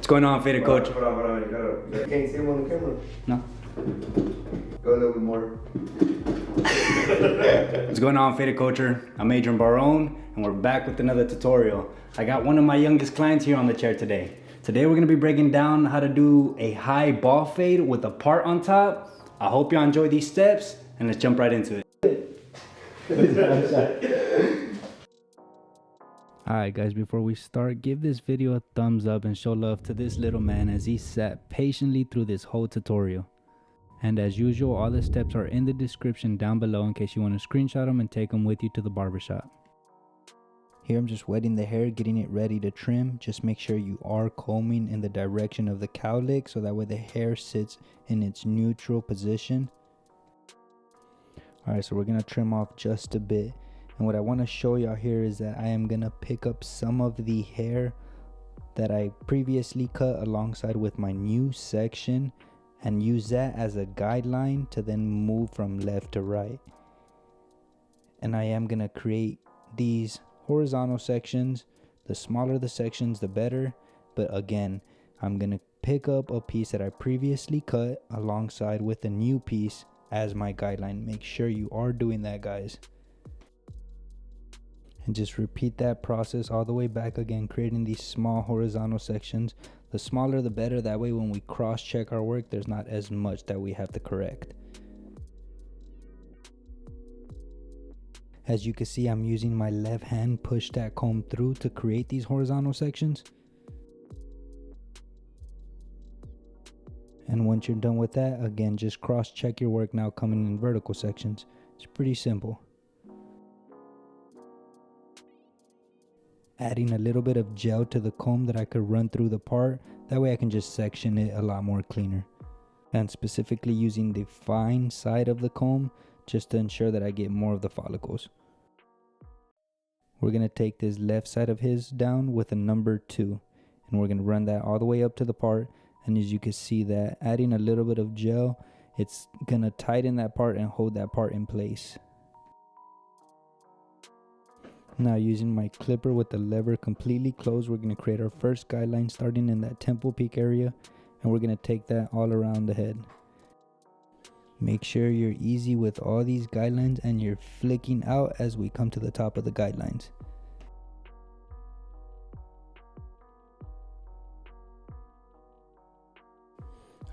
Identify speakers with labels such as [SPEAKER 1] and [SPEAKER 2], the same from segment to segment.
[SPEAKER 1] What's going on, faded coach?
[SPEAKER 2] Hold on, you gotta. You can't see him on the camera.
[SPEAKER 1] No.
[SPEAKER 2] Go a little bit more.
[SPEAKER 1] What's going on, faded coacher? I'm Adrian Barone, and we're back with another tutorial. I got one of my youngest clients here on the chair today. Today we're gonna be breaking down how to do a high ball fade with a part on top. I hope y'all enjoy these steps, and let's jump right into it. Alright guys, before we start, give this video a thumbs up and show love to this little man as he sat patiently through this whole tutorial. And as usual, all the steps are in the description down below in case you want to screenshot them and take them with you to the barbershop. Here I'm just wetting the hair, getting it ready to trim. Just make sure you are combing in the direction of the cowlick so that way the hair sits in its neutral position. Alright, so we're going to trim off just a bit. And what I want to show y'all here is that I am going to pick up some of the hair that I previously cut alongside with my new section and use that as a guideline to then move from left to right. And I am going to create these horizontal sections. The smaller the sections, the better. But again, I'm going to pick up a piece that I previously cut alongside with a new piece as my guideline. Make sure you are doing that, guys. And just repeat that process all the way back again, creating these small horizontal sections. The smaller the better, that way when we cross check our work there's not as much that we have to correct. As you can see, I'm using my left hand, push that comb through to create these horizontal sections. And once you're done with that, again, just cross check your work now coming in vertical sections. It's pretty simple. Adding a little bit of gel to the comb that I could run through the part. That way I can just section it a lot more cleaner. And specifically using the fine side of the comb just to ensure that I get more of the follicles. We're going to take this left side of his down with a number 2. And we're going to run that all the way up to the part. And as you can see that adding a little bit of gel, it's going to tighten that part and hold that part in place. Now using my clipper with the lever completely closed, we're going to create our first guideline starting in that temple peak area, and we're going to take that all around the head. Make sure you're easy with all these guidelines and you're flicking out as we come to the top of the guidelines.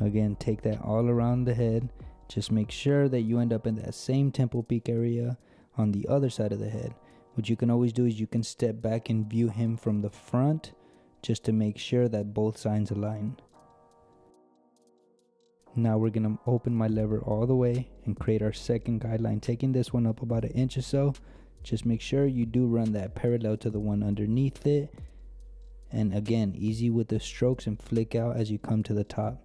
[SPEAKER 1] Again, take that all around the head. Just make sure that you end up in that same temple peak area on the other side of the head. What you can always do is you can step back and view him from the front just to make sure that both sides align. Now we're going to open my lever all the way and create our second guideline, taking this one up about 1 inch or so. Just make sure you do run that parallel to the one underneath it. And again, easy with the strokes and flick out as you come to the top,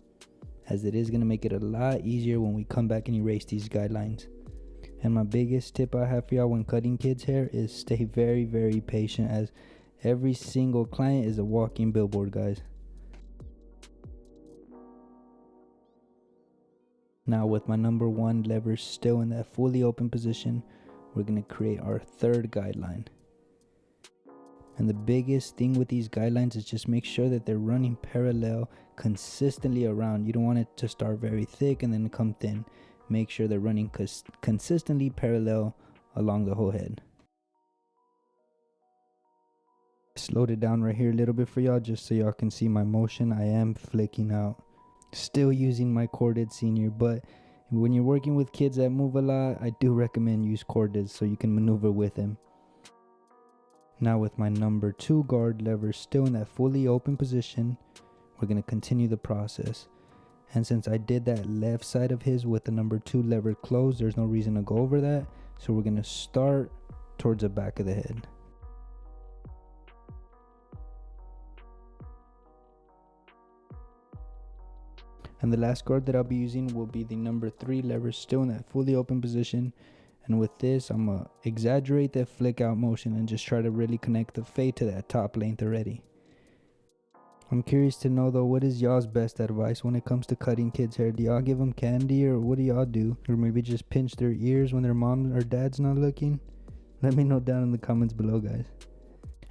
[SPEAKER 1] as it is going to make it a lot easier when we come back and erase these guidelines. And my biggest tip I have for y'all when cutting kids' hair is stay very, very patient, as every single client is a walking billboard, guys. Now with my number 1 lever still in that fully open position, we're going to create our third guideline. And the biggest thing with these guidelines is just make sure that they're running parallel consistently around. You don't want it to start very thick and then come thin. Make sure they're running consistently parallel along the whole head. Slowed it down right here a little bit for y'all just so y'all can see my motion. I am flicking out. Still using my corded senior, but when you're working with kids that move a lot, I do recommend use corded so you can maneuver with him. Now with my number 2 guard lever still in that fully open position, we're going to continue the process. And since I did that left side of his with the number 2 lever closed, there's no reason to go over that. So we're going to start towards the back of the head. And the last guard that I'll be using will be the number 3 lever still in that fully open position. And with this, I'm going to exaggerate that flick out motion and just try to really connect the fade to that top length already. I'm curious to know though, what is y'all's best advice when it comes to cutting kids' hair? Do y'all give them candy, or what do y'all do? Or maybe just pinch their ears when their mom or dad's not looking? Let me know down in the comments below, guys.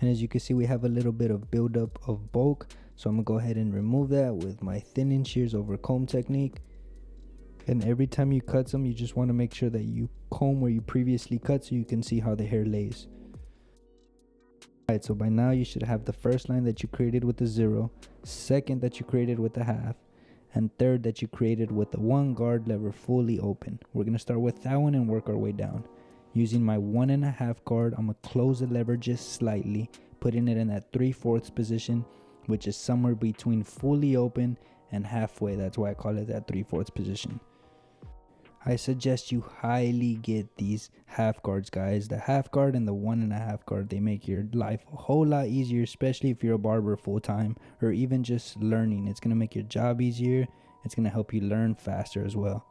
[SPEAKER 1] And as you can see, we have a little bit of buildup of bulk, So I'm gonna go ahead and remove that with my thinning shears over comb technique. And every time you cut some, you just want to make sure that you comb where you previously cut so you can see how the hair lays. Alright, so by now you should have the first line that you created with the 0, second that you created with the half, and third that you created with the 1 guard lever fully open. We're going to start with that one and work our way down. Using my 1.5 guard, I'm going to close the lever just slightly, putting it in that 3/4 position, which is somewhere between fully open and halfway. That's why I call it that 3/4 position. I suggest you highly get these half guards, guys. The half guard and the 1.5 guard, they make your life a whole lot easier, especially if you're a barber full time or even just learning. It's going to make your job easier. It's going to help you learn faster as well.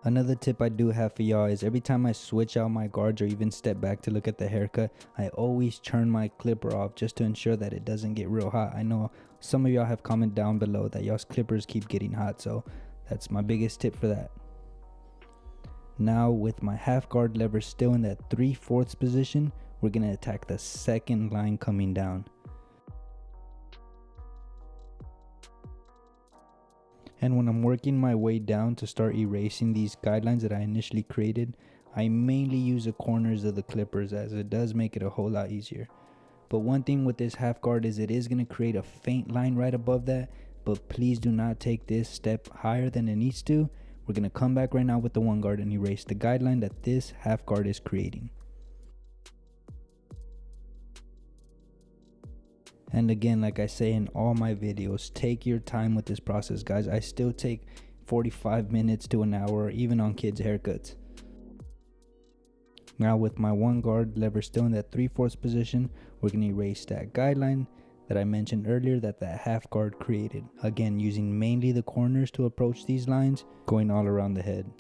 [SPEAKER 1] Another tip I do have for y'all is every time I switch out my guards or even step back to look at the haircut, I always turn my clipper off just to ensure that it doesn't get real hot. I know some of y'all have commented down below that y'all's clippers keep getting hot, so that's my biggest tip for that. Now with my half guard lever still in that 3/4 position, we're going to attack the second line coming down. And when I'm working my way down to start erasing these guidelines that I initially created, I mainly use the corners of the clippers as it does make it a whole lot easier. But one thing with this half guard is it is going to create a faint line right above that, but please do not take this step higher than it needs to. We're going to come back right now with the 1 guard and erase the guideline that this half guard is creating. And again, like I say in all my videos, take your time with this process, guys. I still take 45 minutes to an hour, even on kids' haircuts. Now with my 1 guard lever still in that 3/4 position, we're going to erase that guideline that I mentioned earlier that half guard created. Again, using mainly the corners to approach these lines, going all around the head.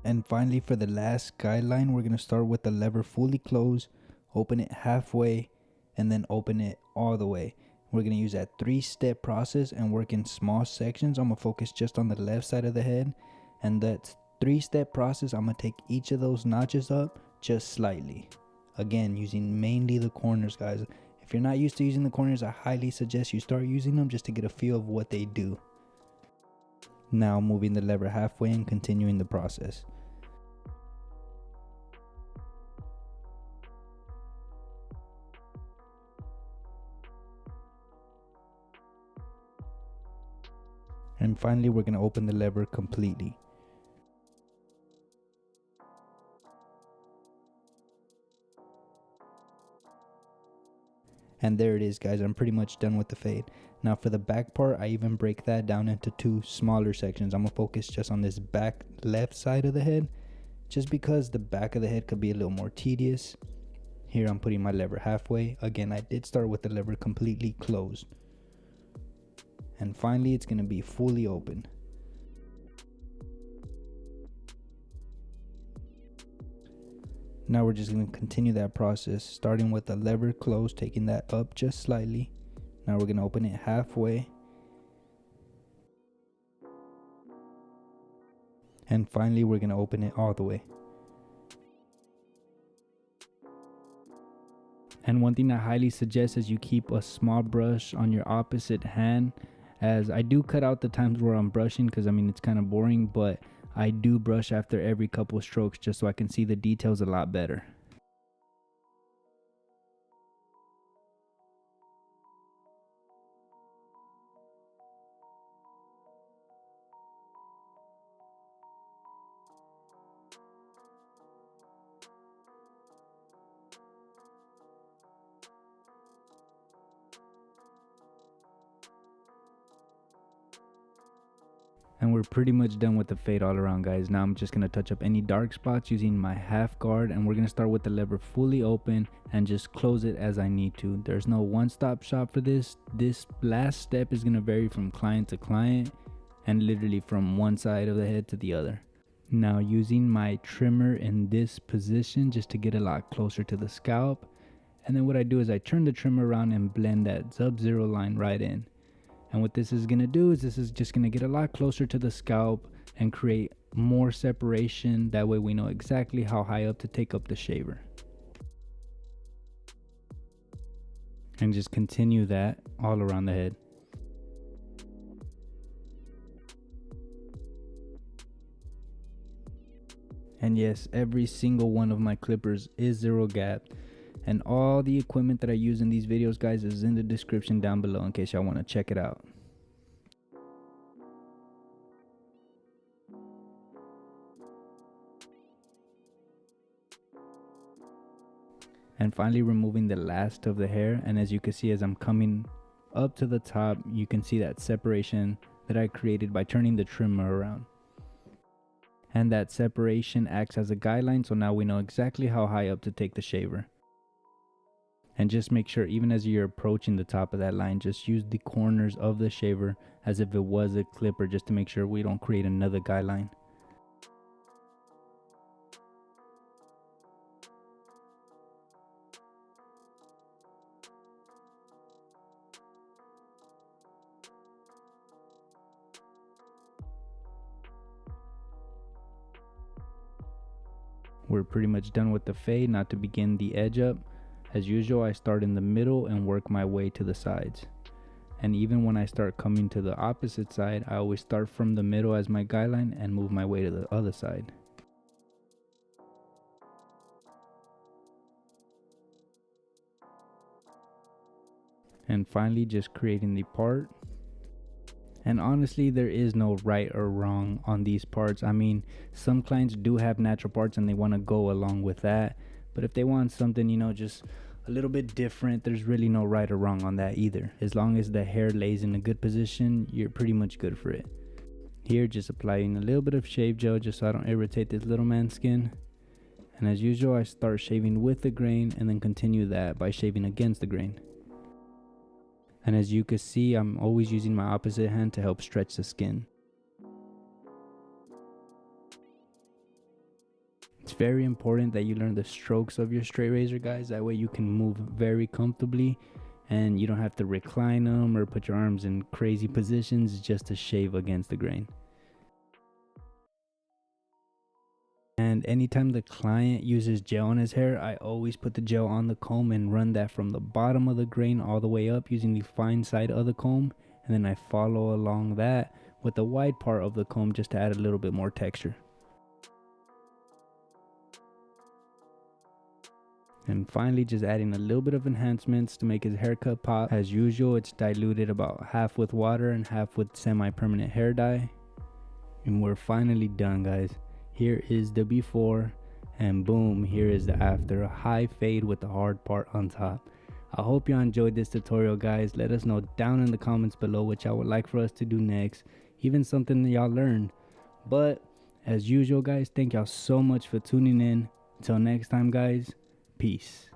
[SPEAKER 1] And finally, for the last guideline, we're going to start with the lever fully closed, open it halfway, and then open it all the way. We're going to use that 3-step process and work in small sections. I'm going to focus just on the left side of the head. And that 3-step process, I'm going to take each of those notches up just slightly. Again, using mainly the corners, guys. If you're not used to using the corners, I highly suggest you start using them just to get a feel of what they do. Now moving the lever halfway and continuing the process. And finally, we're going to open the lever completely. And there it is, guys. I'm pretty much done with the fade. Now for the back part, I even break that down into 2 smaller sections. I'm going to focus just on this back left side of the head, just because the back of the head could be a little more tedious. Here I'm putting my lever halfway. Again, I did start with the lever completely closed. And finally, it's going to be fully open. Now we're just going to continue that process, starting with the lever closed, taking that up just slightly. Now we're going to open it halfway. And finally, we're going to open it all the way. And one thing I highly suggest is you keep a small brush on your opposite hand, as I do cut out the times where I'm brushing because I mean it's kind of boring, but I do brush after every couple strokes just so I can see the details a lot better. And we're pretty much done with the fade all around, guys. Now I'm just going to touch up any dark spots using my half guard, and we're going to start with the lever fully open and just close it as I need to. There's no one-stop shop for this. This last step is going to vary from client to client and literally from one side of the head to the other. Now using my trimmer in this position just to get a lot closer to the scalp. And then what I do is I turn the trimmer around and blend that sub-zero line right in. And what this is going to do is this is just going to get a lot closer to the scalp and create more separation. That way we know exactly how high up to take up the shaver. And just continue that all around the head. And yes, every single one of my clippers is 0 gap. And all the equipment that I use in these videos, guys, is in the description down below in case y'all want to check it out. And finally removing the last of the hair, and as you can see, as I'm coming up to the top, you can see that separation that I created by turning the trimmer around. And that separation acts as a guideline, so now we know exactly how high up to take the shaver. And just make sure, even as you're approaching the top of that line, just use the corners of the shaver as if it was a clipper, just to make sure we don't create another guideline. We're pretty much done with the fade. Now to begin the edge up, as usual, I start in the middle and work my way to the sides. And even when I start coming to the opposite side, I always start from the middle as my guideline and move my way to the other side. And finally, just creating the part. And honestly, there is no right or wrong on these parts. I mean, some clients do have natural parts and they want to go along with that. But if they want something, you know, just a little bit different, there's really no right or wrong on that either. As long as the hair lays in a good position, you're pretty much good for it. Here, just applying a little bit of shave gel just so I don't irritate this little man's skin. And as usual, I start shaving with the grain and then continue that by shaving against the grain. And as you can see, I'm always using my opposite hand to help stretch the skin. It's very important that you learn the strokes of your straight razor, guys. That way you can move very comfortably and you don't have to recline them or put your arms in crazy positions just to shave against the grain. And anytime the client uses gel on his hair, I always put the gel on the comb and run that from the bottom of the grain all the way up using the fine side of the comb. And then I follow along that with the wide part of the comb just to add a little bit more texture. And finally, just adding a little bit of enhancements to make his haircut pop. As usual, it's diluted about half with water and half with semi-permanent hair dye. And we're finally done, guys. Here is the before, and boom, here is the after. A high fade with the hard part on top. I hope y'all enjoyed this tutorial, guys. Let us know down in the comments below what y'all would like for us to do next, even something that y'all learned. But as usual, guys, thank y'all so much for tuning in. Until next time, guys, peace.